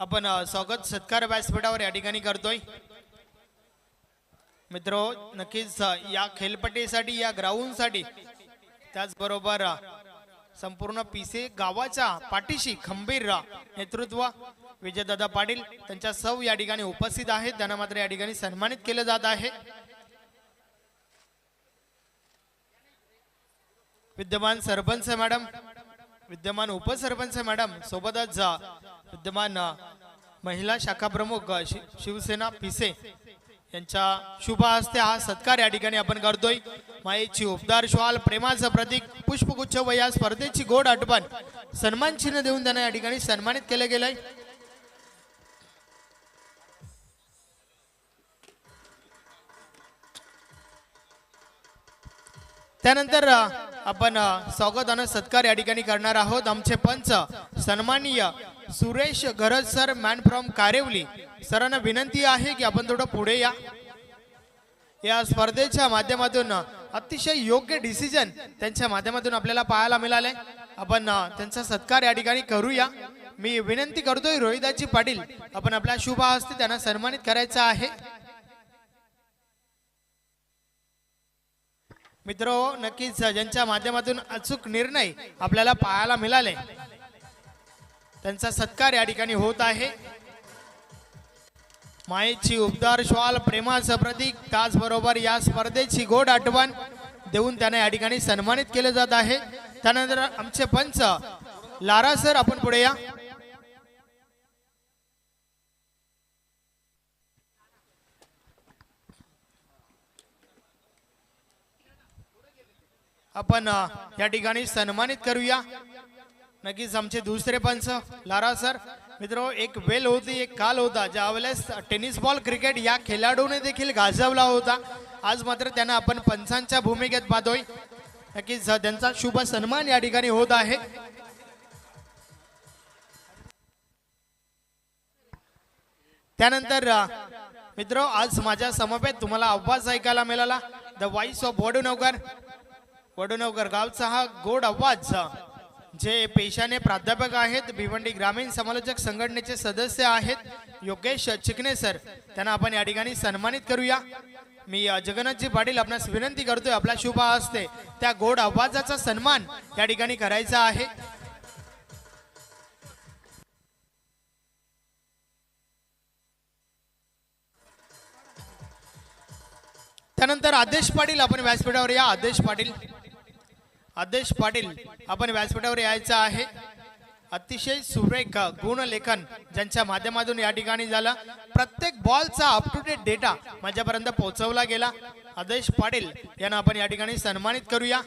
आपण स्वागत सत्कार व्यासपीठावर या ठिकाणी करतोय। मित्रो नक्कीच या खेळपट्टीसाठी या ग्राउंडसाठी त्याचबरोबर संपूर्ण पिसे गावाच्या पाठीशी खंबीर नेतृत्व विजयदादा पाटील त्यांच्या सौ या ठिकाणी उपस्थित आहेत। त्यांना मात्र या ठिकाणी सन्मानित केले जात आहे। विद्यमान सरपंच मॅडम, विद्यमान उपसरपंच मॅडम सोबतच विद्यमान महिला शाखा प्रमुख शिवसेना पिसे यांच्या शुभ हस्ते हा सत्कार या ठिकाणी आपण करतोय। मायेची उपदार श्वाल प्रेमाचं प्रतीक पुष्पगुच्छ व या स्पर्धेची गोड आठवण सन्मान चिन्ह देऊन त्यांना या ठिकाणी सन्मानित केले गेलंय। त्यानंतर आपण स्वागत आणि सत्कार या ठिकाणी करणार आहोत। आमचे पंच सन्माननीय Suresh Gharaj sir man from कारेवली सरांना विनंती आहे की आपण थोडं पुढे या। या स्पर्धेच्या माध्यमातून अतिशय योग्य डिसिजन त्यांच्या माध्यमातून आपल्याला पाहायला मिळाले। आपण त्यांचा सत्कार या ठिकाणी करूया। मी विनंती करतोय रोहिदाजी पाटील आपण आपल्या शुभ हस्ते त्यांना सन्मानित करायचं आहे। मित्रो नक्कीच ज्यांच्या माध्यमातून अचूक निर्णय आपल्याला पाहायला मिळाले त्यांचा सत्कार या ठिकाणी होत आहे। मायेची उपदार श्वाल प्रेमाचं प्रतीक त्याचबरोबर या स्पर्धेची गोड आठवण देऊन त्यांना या ठिकाणी सन्मानित केले जात आहे। त्यानंतर आमचे पंच लारा सर आपण पुढे या। आपण या ठिकाणी सन्मानित करूया। नक्कीच आमचे दुसरे पंच लारा सर। मित्रो एक वेल होती एक काल होता ज्यावेळेस टेनिस बॉल क्रिकेट या खेळाडूने देखील गाजवला होता। आज मात्र त्यांना आपण पंचांच्या भूमिकेत पाहतोय। नक्कीच त्यांचा शुभ सन्मान या ठिकाणी होत आहे। त्यानंतर मित्रो आज माझ्या समवेत तुम्हाला आवाज ऐकायला मिळाला द वॉइस ऑफ वडूनगर। वडूनगर गावचा हा गोड आवाज जे पेशाने प्राध्यापक आहेत भिवंडी ग्रामीण समालोचक संघटनेचे सदस्य आहेत योगेश चिकणे सर त्यांना आपण या ठिकाणी सन्मानित करूया। मी जगन्नाथजी पाटील आपणास विनंती करतोय आपल्या शुभ हस्ते त्या गोड आवाजाचा सन्मान या ठिकाणी करायचा आहे। त्यानंतर आदेश पाटील आपण व्यासपीठावर या। आदेश पाटील आपण व्यासपीठावर यायचं आहे। अतिशय सुरेख गुणलेखन ज्यांच्या माध्यमातून या ठिकाणी झाला प्रत्येक बॉलचा अप टू डेट डेटा माझ्यापर्यंत पोहोचवला गेला। आदेश पाटील यांना आपण या ठिकाणी सन्मानित करूया।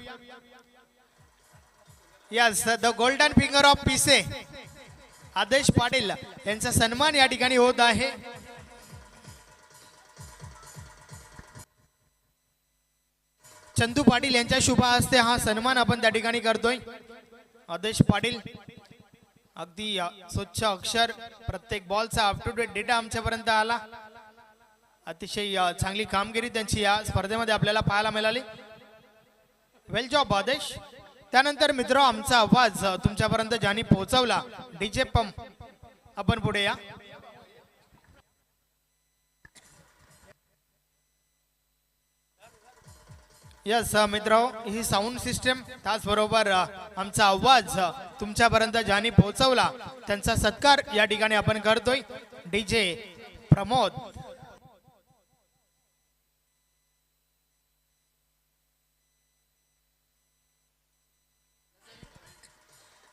Yes the golden finger of पिसे आदेश पाटील यांचा सन्मान या ठिकाणी होत आहे। चंदू पाटील यांच्या शुभ हस्ते हा सन्मान आपण त्या ठिकाणी करतोय। आदेश पाटील अगदी स्वच्छ अक्षर प्रत्येक बॉलचा अप टू डेट डेटा आमच्यापर्यंत आला। अतिशय चांगली कामगिरी त्यांची या स्पर्धेमध्ये आपल्याला पाहायला मिळाली। वेल जॉब आदेश। त्यानंतर मित्र आमचा आवाज तुमच्यापर्यंत ज्यांनी पोहोचवला डीजे पंप आपण पुढे या। यस मित्र ही साऊंड सिस्टम त्याचबरोबर आमचा आवाज तुमच्यापर्यंत ज्यांनी पोहोचवला त्यांचा सत्कार या ठिकाणी आपण करतोय। डीजे प्रमोद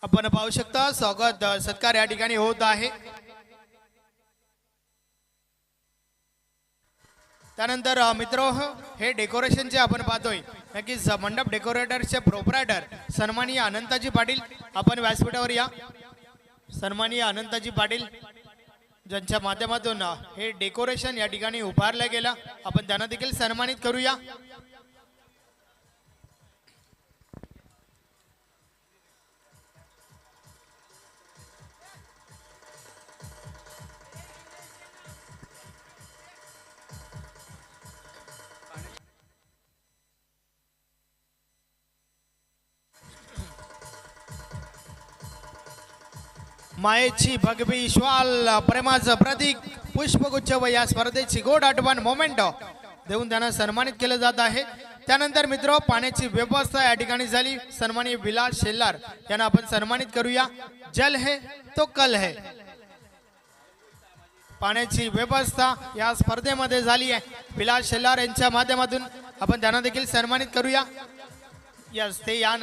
आपण पाहू शकता स्वागत सत्कार या ठिकाणी होत आहे। त्यानंतर मित्र हे डेकोरेशन जे आपण पाहतोय नक्कीच मंडप डेकोरेटरचे प्रोप्रायटर सन्माननीय अनंताजी पाटील आपण व्यासपीठावर या। सन्माननीय अनंताजी पाटील ज्यांच्या माध्यमातून हे डेकोरेशन या ठिकाणी उभारलं गेलं आपण त्यांना देखील सन्मानित करूया। मायेची भगवी श्वाल प्रेमाचं प्रतीक पुष्पगुच्छ व या स्पर्धेची गोड आठवण मोमेंट देऊन त्यांना सन्मानित केलं जात आहे। त्यानंतर मित्र पाण्याची व्यवस्था या ठिकाणी झाली। सन्माननीय विलास शेलार यांना आपण सन्मानित करूया। जल है तो कल है पाण्याची व्यवस्था या स्पर्धेमध्ये झाली आहे। विलास शेलार यांच्या माध्यमातून आपण त्यांना देखील सन्मानित करूया। यस ते या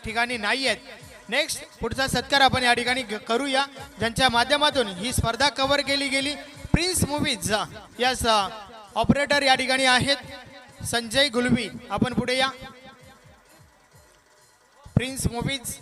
ठिकाणी नाही आहेत। नेक्स्ट पुढचा सत्कार आपण या ठिकाणी करूया ज्यांच्या माध्यमातून ही स्पर्धा कव्हर केली गेली। प्रिन्स मूवीज यस ऑपरेटर या ठिकाणी आहेत संजय गुलवी, आपण पुढे या। प्रिन्स मूवीज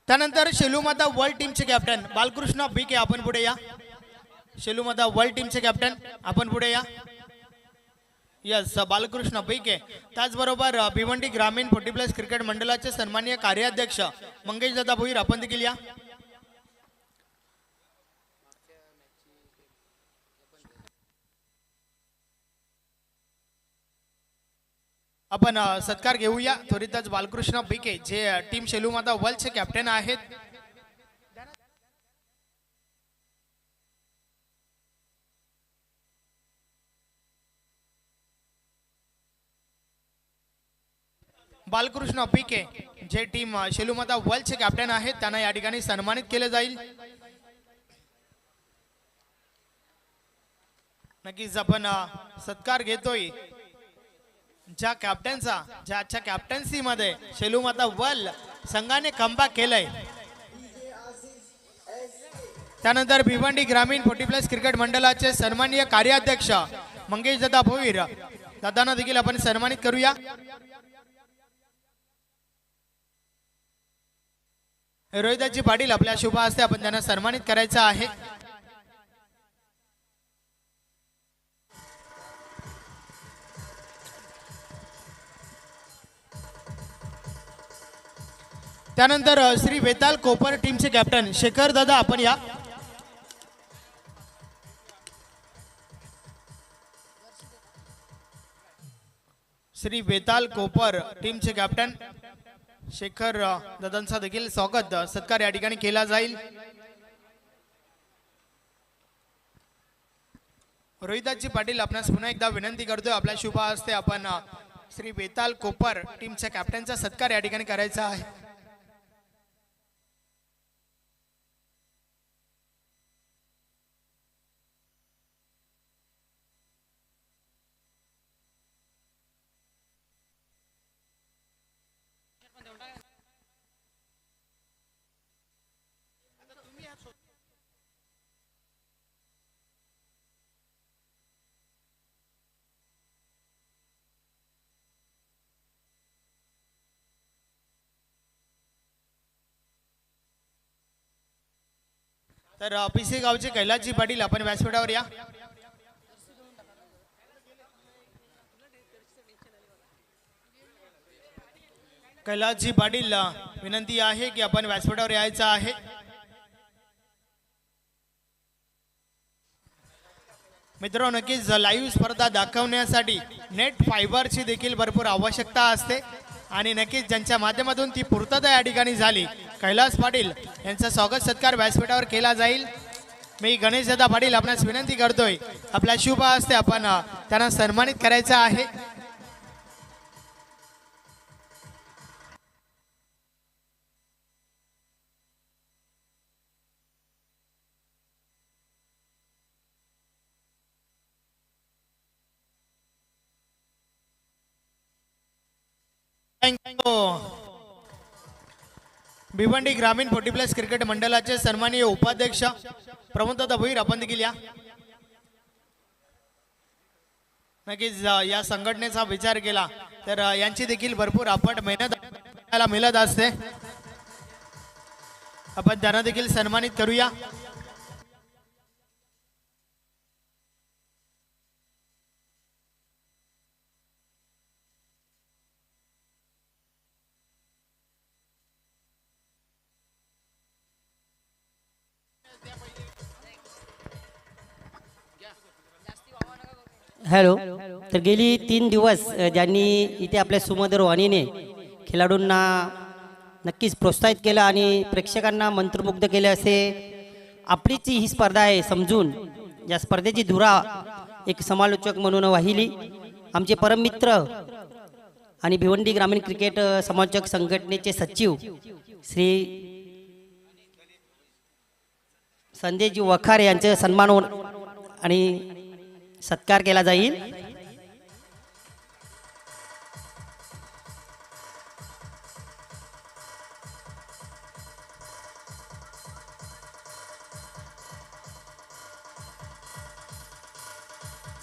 त्यानंतर शेलूमाता वर्ल्ड टीमचे कॅप्टन बालकृष्ण बीके, आपण पुढे या। शेलूमाता वर्ल्ड टीमचे कॅप्टन आपण पुढे या। Yes Balkrishna B K. त्याचबरोबर भिवंडी ग्रामीण 40+ क्रिकेट मंडळाचे सन्माननीय कार्याध्यक्ष मंगेश दादा भोईर, आपण देखील या। आपण सत्कार घेऊया त्वरितच बालकृष्ण बीके जे टीम शेलूमाता वर्ल्डचे कॅप्टन आहेत। बालकृष्ण बीके जे टीम शेलूमाता वर्ल्डचे कॅप्टन आहेत त्यांना या ठिकाणी सन्मानित केले जाईल। नक्कीच आपण सत्कार घेतोय ज्या कॅप्टनचा ज्याच्या कॅप्टन्सी मध्ये शेलूमाता वर्ल्ड संघाने कमबॅक केलंय। त्यानंतर भिवंडी ग्रामीण 40+ क्रिकेट मंडळाचे सन्माननीय कार्याध्यक्ष मंगेश दादा भोईर दादांना देखील आपण सन्मानित करूया। रोहिदाजी पाटील आपल्या शुभ हस्ते आपण त्यांना सन्मानित करायचं आहे। त्यानंतर श्री वेताल कोपर टीमचे कॅप्टन शेखर दादा, आपण या। श्री वेताल कोपर टीमचे कॅप्टन शेखर दादांचा देखील स्वागत सत्कार या ठिकाणी केला जाईल। रोहिदाजी पाटील आपणास पुन्हा एकदा विनंती करतोय आपल्या शुभ हस्ते आपण श्री वेताल कोपर टीमच्या कॅप्टनचा सत्कार या ठिकाणी करायचा आहे। तर पिसे गावचे कैलासजी पाटील आपण व्यासपीठावर या। कैलासजी पाटील विनंती आहे की आपण व्यासपीठावर यायचं आहे। मित्रांनो नक्कीच लाईव्ह स्पर्धा दाखवण्यासाठी नेट फायबरची देखील भरपूर आवश्यकता असते आणि नक्कीच ज्यांच्या माध्यमातून ती पूर्तता या ठिकाणी झाली कैलास पाटील यांचा स्वागत सत्कार व्यासपीठावर केला जाईल। मी गणेश दादा पाटील आपणास विनंती करतोय आपल्या शुभ हस्ते आपण त्यांना सन्मानित करायचं आहे। भिवंडी ग्रामीण 40+ क्रिकेट मंडळाचे सन्माननीय उपाध्यक्ष प्रमोददादा भोईर, आपण देखील या। नक्कीच या संघटनेचा विचार केला तर यांची देखील भरपूर अफाट मेहनत मिळत असते। आपण त्यांना देखील सन्मानित करूया। हॅलो. तर गेली 3 दिवस ज्यांनी इथे आपल्या सुमधुर वाणीने खेळाडूंना नक्कीच प्रोत्साहित केलं आणि प्रेक्षकांना मंत्रमुग्ध केले असे आपलीच ही स्पर्धा आहे समजून या स्पर्धेची धुरा एक समालोचक म्हणून वाहिली आमचे परममित्र आणि भिवंडी ग्रामीण क्रिकेट समालोचक संघटनेचे सचिव श्री संजयजी वखारे यांचे सन्मान आणि सत्कार केला जाईल.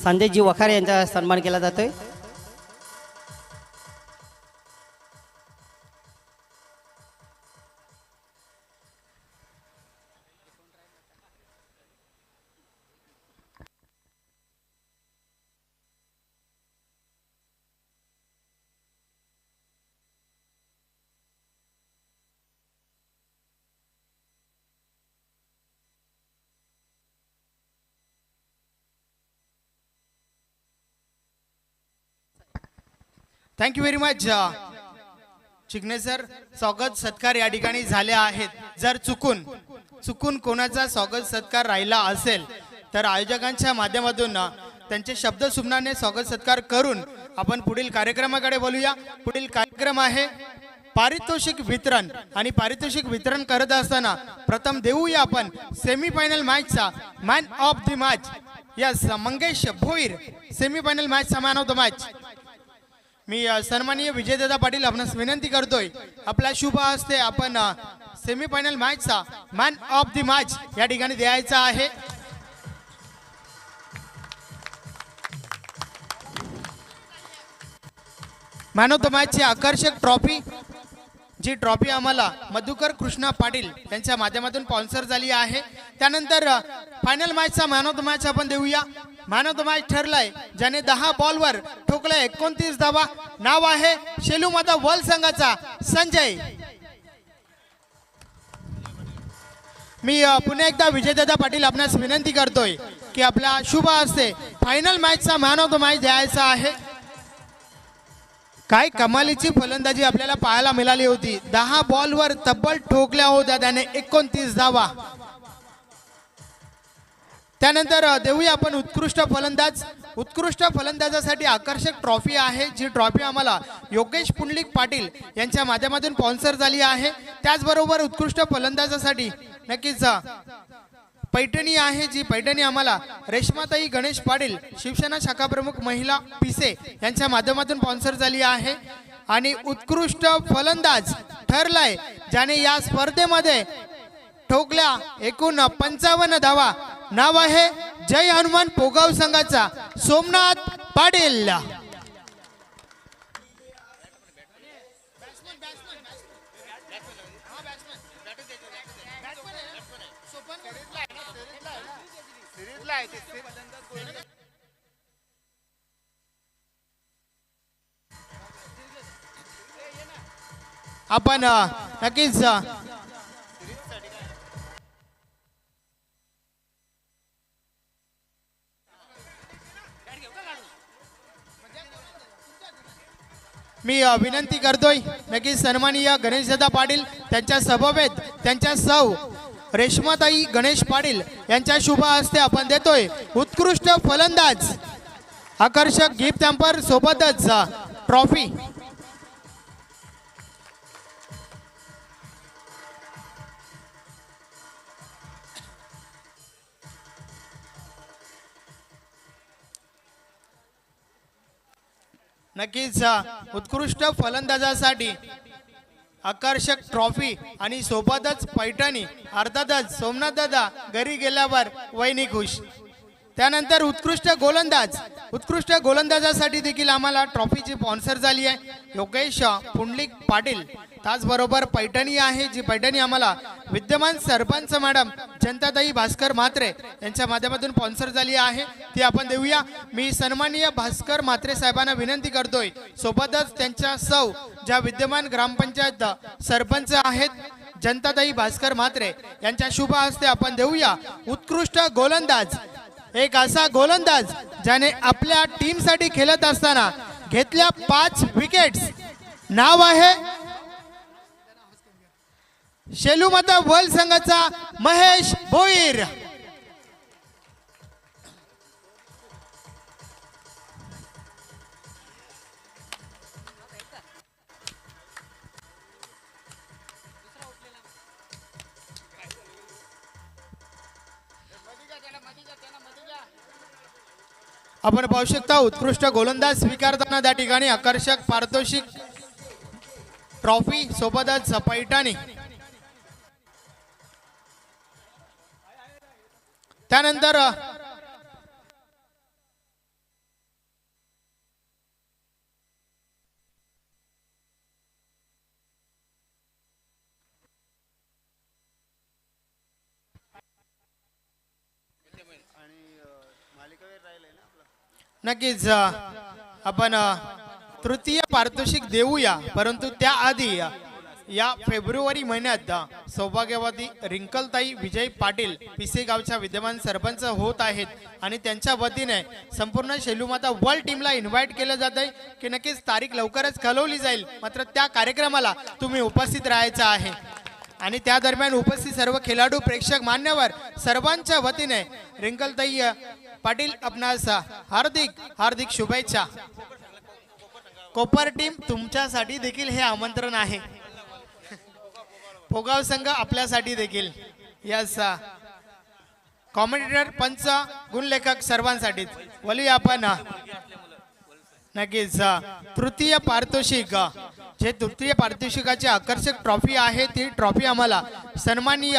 संजयजी वखारे यांचा सन्मान केला जातोय. Thank you very much Chikane sir. स्वागत सत्कार या ठिकाणी झाले आहेत. जर चुकून कोणाचा स्वागत सत्कार राहिला असेल तर आयोजकांच्या माध्यमातून त्यांचे शब्द सुमनाने स्वागत सत्कार करून आपण पुढील कार्यक्रमाकडे बोलूया. पुढील कार्यक्रम आहे पारितोषिक वितरण आणि पारितोषिक वितरण करत असताना प्रथम देऊया आपण सेमीफायनल मॅचचा man of the match. Yes, Mangesh Bhoir semifinal मॅचचा मॅन ऑफ द मॅच. मी सन्माननीय विजयदादा पाटील आपणास विनंती करतोय आपला शुभ हस्ते आपण सेमीफायनल मॅचचा मॅन ऑफ द मॅच या ठिकाणी द्यायचा आहे. मॅन ऑफ द मॅचची आकर्षक ट्रॉफी, जी ट्रॉफी आम्हाला मधुकर कृष्णा पाटील यांच्या माध्यमातून स्पॉन्सर झाली आहे. त्यानंतर फायनल मॅचचा मॅन ऑफ द मॅच आपण देऊया. मॅन ऑफ द मॅच ठरलाय ज्याने 10 बॉलवर ठोकले 29 धावा. नाव आहे शेलू माता वर्ल्ड संघाचा संजय. मी पुन्हा एकदा विजयदादा पाटील आपणास विनंती करतोय की आपल्या शुभ हस्ते फायनल मॅचचा मॅन ऑफ द मॅच द्यायचा आहे. काय कमालीची फलंदाजी आपल्याला पाहायला मिळाली होती. 10 बॉलवर तब्बल ठोकल्या होत्या त्याने 29 धावा. त्यानंतर देऊया आपण उत्कृष्ट फलंदाजासाठी आकर्षक ट्रॉफी आहे, जी ट्रॉफी आम्हाला योगेश पुंडलिक पाटील यांच्या माध्यमातून स्पॉन्सर झाली आहे. त्याचबरोबर उत्कृष्ट फलंदाजासाठी नक्कीच पैठणी आहे, जी पैठणी आम्हाला रेश्माताई गणेश पाटील शिवसेना शाखा प्रमुख महिला पिसे यांच्या माध्यमातून स्पॉन्सर झाली आहे. आणि उत्कृष्ट फलंदाज ठरलाय ज्याने या स्पर्धेमध्ये ठोकल्या एकूण 55 धावा. नाव आहे जय हनुमान पोगाव संघाचा सोमनाथ पाटील. आपण नक्कीच मी विनंती करतोय नक्कीच सन्माननीय गणेशदादा पाटील त्यांच्या समवेत त्यांच्या सौ रेश्माताई गणेश पाटील यांच्या शुभ हस्ते आपण देतोय उत्कृष्ट फलंदाज आकर्षक गिफ्ट हॅम्पर सोबतच ट्रॉफी. नक्कीच उत्कृष्ट फलंदाजासाठी आकर्षक ट्रॉफी आणि सोबतच पैठणी. अर्थातच सोमनाथ दादा घरी गेल्यावर वहिनी खुश. त्यानंतर उत्कृष्ट गोलंदाजासाठी देखील आम्हाला ट्रॉफीची स्पॉन्सर झाली आहे योगेश पुंडलिक पाटील. त्याचबरोबर पैठणी आहे, जी पैठणी आम्हाला विद्यमान सरपंच मॅडम जनताताई भास्कर म्हात्रे यांच्या माध्यमातून स्पॉन्सर झाली आहे, ती आपण देऊया. मी सन्माननीय भास्कर म्हात्रे साहेबांना विनंती करतोय सोबतच त्यांच्या सौ ज्या विद्यमान ग्रामपंचायत सरपंच आहेत जनताताई भास्कर म्हात्रे यांच्या शुभ हस्ते आपण देऊया उत्कृष्ट गोलंदाज, एक असा गोलंदाज ज्याने आपल्या टीमसाठी खेळत असताना घेतल्या 5 विकेट्स. नाव आहे शेलूमाता वर्ल्ड संघाचा महेश भोईर. आपण पाहू शकता उत्कृष्ट गोलंदाज स्वीकारताना त्या ठिकाणी आकर्षक पारितोषिक ट्रॉफी सोबतच पैठणी. त्यानंतर नक्कीच आपण तृतीय पारितोषिक देऊया, परंतु त्याआधी या फेब्रुवारी महिन्यात सौभाग्यवती रिंकलताई विजय पाटील पिसे गावच्या विद्यमान सरपंच होत आहेत आणि त्यांच्या वतीने संपूर्ण शेलूमाता वर्ल्ड टीमला इन्व्हाइट केलं जात आहे की नक्कीच तारीख लवकरच कळवली जाईल, मात्र त्या कार्यक्रमाला तुम्ही उपस्थित राहायचं आहे. आणि त्या दरम्यान उपस्थित सर्व खेळाडू, प्रेक्षक, मान्यवर सर्वांच्या वतीने रिंकलताई पाटील आपणास हार्दिक हार्दिक शुभेच्छा. कोपर टीम तुमच्यासाठी देखील हे आमंत्रण आहे. पोगाव संघ आपल्यासाठी देखील. यस, कॉमेंटेटर, पंच, गुणलेखक सर्वांसाठी बोलूया आपण. नक्कीच तृतीय पारितोषिक, जे तृतीय पारितोषिकाची आकर्षक ट्रॉफी आहे ती ट्रॉफी आम्हाला सन्माननीय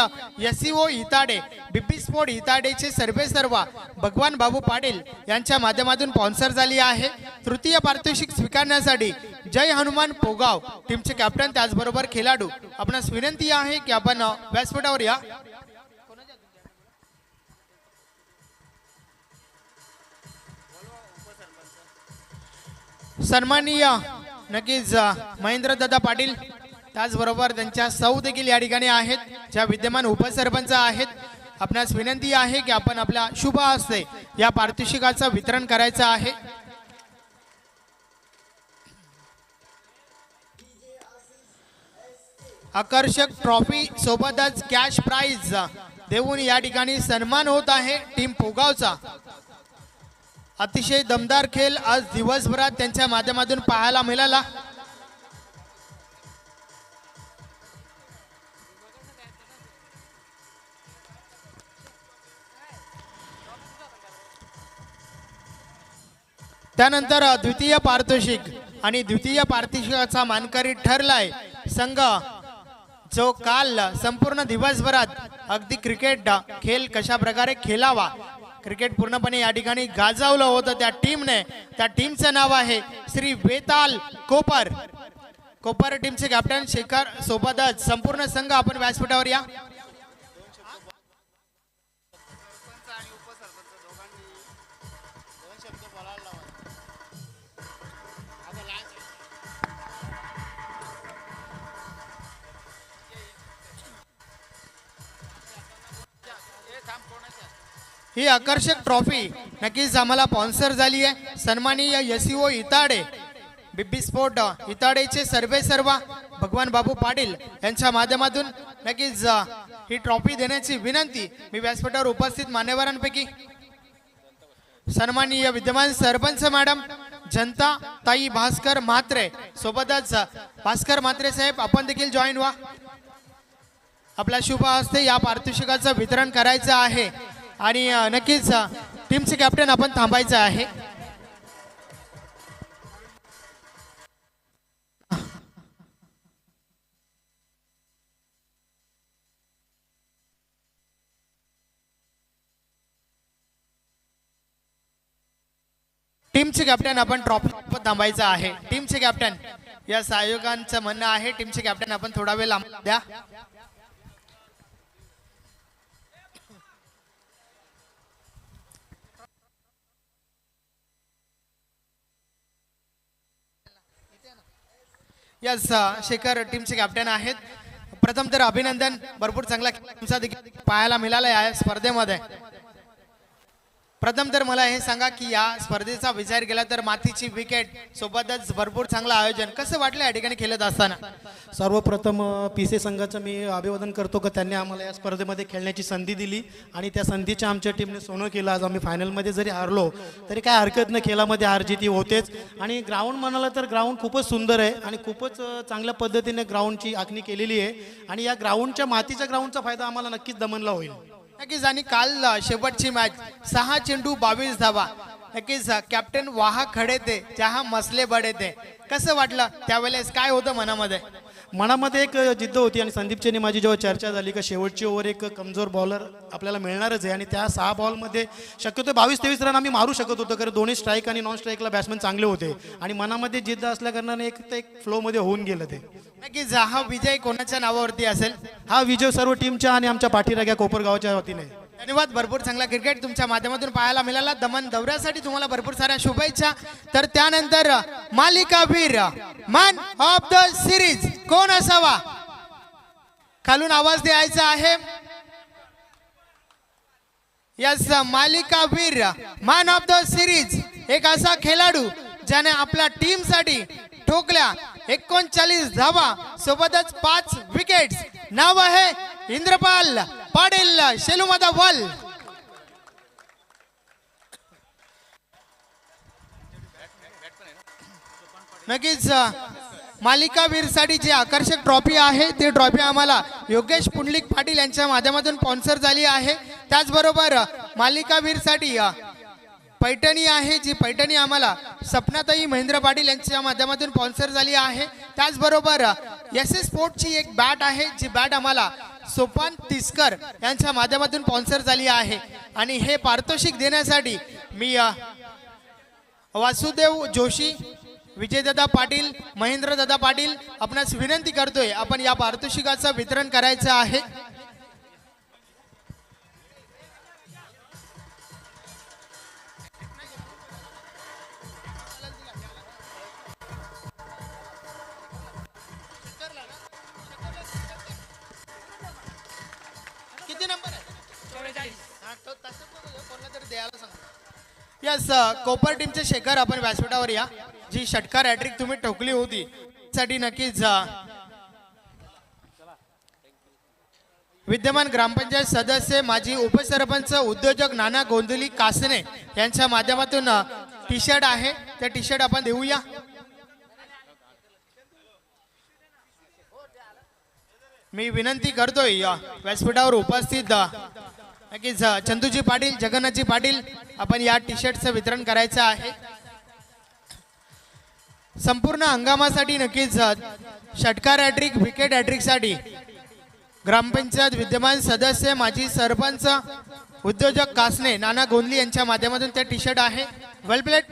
SCO हिताडे, BP स्पोर्ट हिताडेचे सर्व भगवान बाबू पाटील यांच्या माध्यमातून स्पॉन्सर झाली आहे. तृतीय पारितोषिक स्वीकारण्यासाठी जय हनुमान पोगाव टीमचे कॅप्टन त्याचबरोबर खेळाडू आपणास विनंती आहे की आपण व्यासपीठावर या. सन्माननीय नक्कीच महेंद्र दादा पाटील, त्याचबरोबर त्यांच्या सौ देखील या ठिकाणी आहेत, ज्या विद्यमान उपसरपंच आहेत. आपणास विनंती आहे की आपण आपल्या शुभ हस्ते या पारितोषिकाचं वितरण करायचं आहे. आकर्षक ट्रॉफी सोबतच कॅश प्राइज देऊन या ठिकाणी सन्मान होत आहे टीम पोगावचा. अतिशय दमदार खेळ आज दिवसभरात त्यांच्या माध्यमातून पाहायला मिळाला. त्यानंतर द्वितीय पारितोषिक आणि द्वितीय पारितोषिकाचा मानकरी ठरलाय संघ जो काल संपूर्ण दिवसभरात अगदी क्रिकेट खेळ कशा प्रकारे खेळावा, क्रिकेट पूर्णपणे या ठिकाणी गाजवलं होतं त्या टीमने. त्या टीमचं नाव आहे श्री वेताल कोपर. कोपर टीमचे कॅप्टन शेखर सोबतच संपूर्ण संघ आपण व्यासपीठावर या. ही आकर्षक ट्रॉफी नक्कीच आम्हाला स्पॉन्सर झाली आहे सन्माननीय SCO हिताडे, BP स्पोर्ट हिताडेचे सर्व भगवान बाबू पाटील यांच्या माध्यमातून नक्कीच ही ट्रॉफी देण्याची विनंती मी व्यासपीठावर उपस्थित मान्यवरांपैकी सन्माननीय विद्यमान सरपंच मॅडम जनता ताई भास्कर म्हात्रे सोबतच भास्कर म्हात्रे साहेब आपण देखील जॉईन व्हा. आपल्या शुभ हस्ते या पारितोषिकाचं वितरण करायचं आहे आणि नक्कीच टीमचे कॅप्टन आपण थांबायचं आहे. टीमचे कॅप्टन आपण ट्रॉफी थांबायचं आहे. टीमचे कॅप्टन, या आयोगांचं म्हणणं आहे टीमचे कॅप्टन आपण थोडा वेळ द्या. यस, शेखर टीमचे कॅप्टन आहेत. प्रथम तर अभिनंदन, भरपूर चांगला खेळ तुमचा देखील पाहायला मिळाला या स्पर्धेमध्ये. प्रथम तर मला हे सांगा की या स्पर्धेचा विचार केला तर मातीची विकेट सोबतच भरपूर चांगलं आयोजन कसं वाटलं या ठिकाणी खेळत असताना? सर्वप्रथम पीसे संघाचं मी अभिवादन करतो की त्यांनी आम्हाला या स्पर्धेमध्ये खेळण्याची संधी दिली आणि त्या संधीच्या आमच्या टीमने सोनं केलं. आज आम्ही फायनलमध्ये जरी हारलो तरी काय हरकत नाही, खेळामध्ये हार जीत ही होतेच. आणि ग्राउंड म्हणाला तर ग्राउंड खूपच सुंदर आहे आणि खूपच चांगल्या पद्धतीने ग्राउंडची आखणी केलेली आहे आणि या ग्राउंडच्या मातीच्या ग्राउंडचा फायदा आम्हाला नक्कीच दमनला होईल. नक्कीच. आणि काल शेवटची मॅच 6 चेंडू 22 धावा. नक्कीच कॅप्टन वाहा खडे ते जहा मसले बडे ते कसं वाटलं त्यावेळेस, काय होतं मनामध्ये? मनामध्ये एक जिद्द होती आणि संदीपचेनी माझी जेव्हा चर्चा झाली का शेवटची ओव्हर एक कमजोर बॉलर आपल्याला मिळणारच आहे आणि त्या 6 बॉलमध्ये शक्यतो 22-23 रन आम्ही मारू शकत होतो, कारण दोन्ही स्ट्राईक आणि नॉन स्ट्राईकला बॅट्समन चांगले होते आणि मनामध्ये जिद्द असल्याकारणाने एक ते एक फ्लोमध्ये होऊन गेलं ते. नक्कीच. हा विजय कोणाच्या नावावरती असेल? हा विजय सर्व टीमच्या आणि आमच्या पाठीराग्या कोपरगावच्या वतीने. धन्यवाद. भरपूर चांगला क्रिकेट तुमच्या माध्यमातून पाहायला मिळाला. दमन दौऱ्यासाठी तुम्हाला भरपूर साऱ्या शुभेच्छा. तर त्यानंतर मालिकावीर मॅन ऑफ द सिरीज कोण असावा? खालून आवाज द्यायचा आहे. यस, मालिकावीर मॅन ऑफ द सिरीज एक असा खेळाडू ज्याने आपल्या टीमसाठी ठोकल्या 39 धावा सोबतच 5 विकेट्स. नाव आहे इंद्रपाल पाटील शेलुमता वल. नक्कीच मालिकावीरसाठी जी आकर्षक ट्रॉफी आहे ती ट्रॉफी आम्हाला योगेश पुंडलिक पाटील यांच्या माध्यमातून स्पॉन्सर झाली आहे. त्याचबरोबर मालिकावीरसाठी पैठणी आहे, जी पैठणी आम्हाला सपनाताई महेंद्र पाटील यांच्या माध्यमातून स्पॉन्सर झाली आहे. त्याचबरोबर एस एस स्पोर्टची एक बॅट आहे, जी बॅट आम्हाला सोपान तिसकर यांच्या माध्यमातून स्पॉन्सर झाली आहे. आणि हे पारितोषिक देण्यासाठी मी वासुदेव जोशी, विजयदादा पाटील, महेंद्रदादा पाटील आपणास विनंती करतोय, आपण या पारितोषिकाचं वितरण करायचं आहे. किती नंबर आहे? 44. यस, कोपर टीमचे शेखर आपण व्यासपीठावर या. जी षटकार हॅट्रिक तुम्ही ठोकली होती साठी नक्कीच विद्यमान ग्रामपंचायत सदस्य, माजी उपसरपंच, उद्योजक नाना गोंधली कासने यांच्या माध्यमातून टी शर्ट आहे, त्या टी शर्ट आपण देऊया. मी विनंती करतोय व्यासपीठावर उपस्थित नक्कीच चंदूजी पाटील, जगन्नाथजी पाटील आपण या टी शर्टचं वितरण करायचं आहे. संपूर्ण हंगामासाठी नक्कीच षटकार हॅट्रिक, विकेट हॅट्रिक साठी ग्रामपंचायत विद्यमान सदस्य, माजी सरपंच, उद्योजक कासने नाना गोंधली यांच्या माध्यमातून ते टी शर्ट आहे. वेल प्लेट.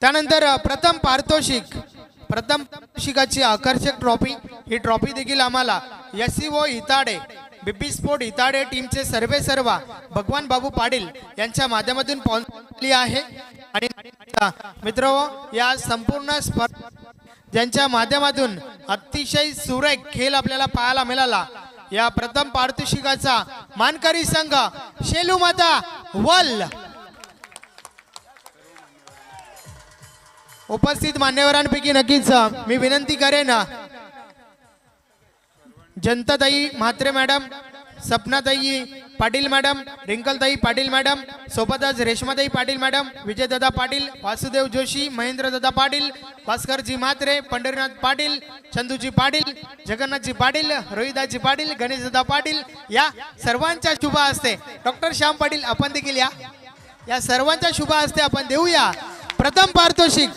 त्यानंतर प्रथम पारितोषिकाची आकर्षक ट्रॉफी. ही ट्रॉफी देखील आम्हाला SCO इताडे, बीपी स्पोर्ट इताडे टीमचे सर्व भगवान बाबू पाटील यांच्या माध्यमातून पहुंचली आहे. आणि मित्रहो, या संपूर्ण स्पर्धा ज्यांच्या माध्यमातून अतिशय सुरेख खेळ आपल्याला पाहायला मिळाला, या प्रथम पारितोषिकाचा मानकरी संघ शेलुमता वल. उपस्थित मान्यवरांपैकी नक्कीच मी विनंती करेन जनताताई म्हात्रे मॅडम, सपनाताई पाटील मॅडम, रिंकलताई पाटील मॅडम, सोबतच रेश्माताई पाटील मॅडम, विजयदादा पाटील, वासुदेव जोशी, महेंद्रदादा पाटील, भास्करजी म्हात्रे, पंढरीनाथ पाटील, चंदूजी पाटील, जगन्नाथजी पाटील, रोहिदाजी पाटील, गणेशदादा पाटील या सर्वांच्या शुभ हस्ते डॉक्टर श्याम पाटील आपण देखील या सर्वांच्या शुभ हस्ते आपण देऊया प्रथम पारितोषिक.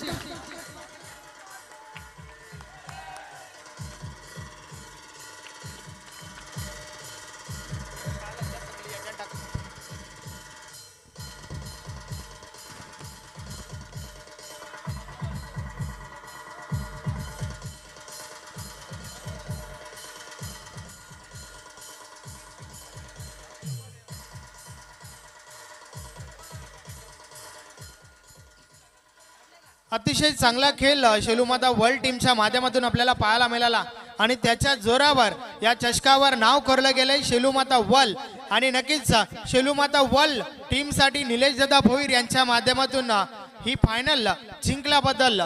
अतिशय चांगला खेळ शेलूमाता वर्ल्ड टीमच्या माध्यमातून आपल्याला पाहायला मिळाला आणि त्याच्या जोरावर या चषकावर नाव कोरलं गेलंय शेलूमाता वर्ल्ड. आणि नक्कीच शेलूमाता वर्ल्ड टीमसाठी निलेश दादा भोईर यांच्या माध्यमातून ही फायनल जिंकल्याबद्दल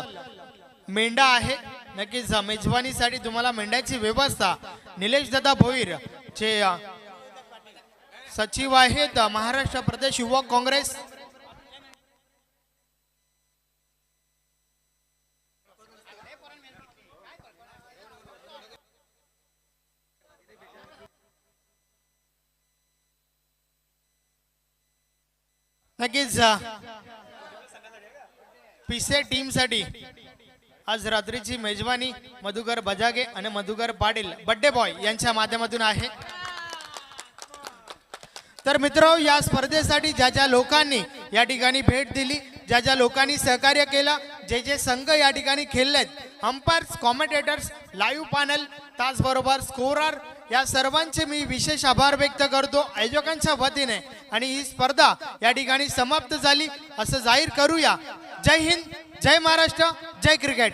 मेंढा आहे. नक्कीच मेजवानीसाठी तुम्हाला मेंढ्याची व्यवस्था निलेश दादा भोईर जे सचिव आहेत महाराष्ट्र प्रदेश युवक काँग्रेस. नक्कीच पिसे टीमसाठी आज रात्रीची मेजवानी मधुकर बजागे आणि मधुकर पाटील बड्डे बॉय यांच्या माध्यमातून आहे. तर मित्र, या स्पर्धेसाठी ज्या ज्या लोकांनी या ठिकाणी भेट दिली, ज्या ज्या लोकांनी सहकार्य केलं, जे जे संघ या ठिकाणी खेळलेत, अंपायर्स, कॉमेंटेटर्स, लाईव्ह पॅनल, त्याचबरोबर स्कोरर, या सर्वांचे मी विशेष आभार व्यक्त करतो आयोजकांच्या वतीने. आणि ही स्पर्धा या ठिकाणी समाप्त झाली असं जाहीर करूया. जय हिंद, जय महाराष्ट्र, जय क्रिकेट.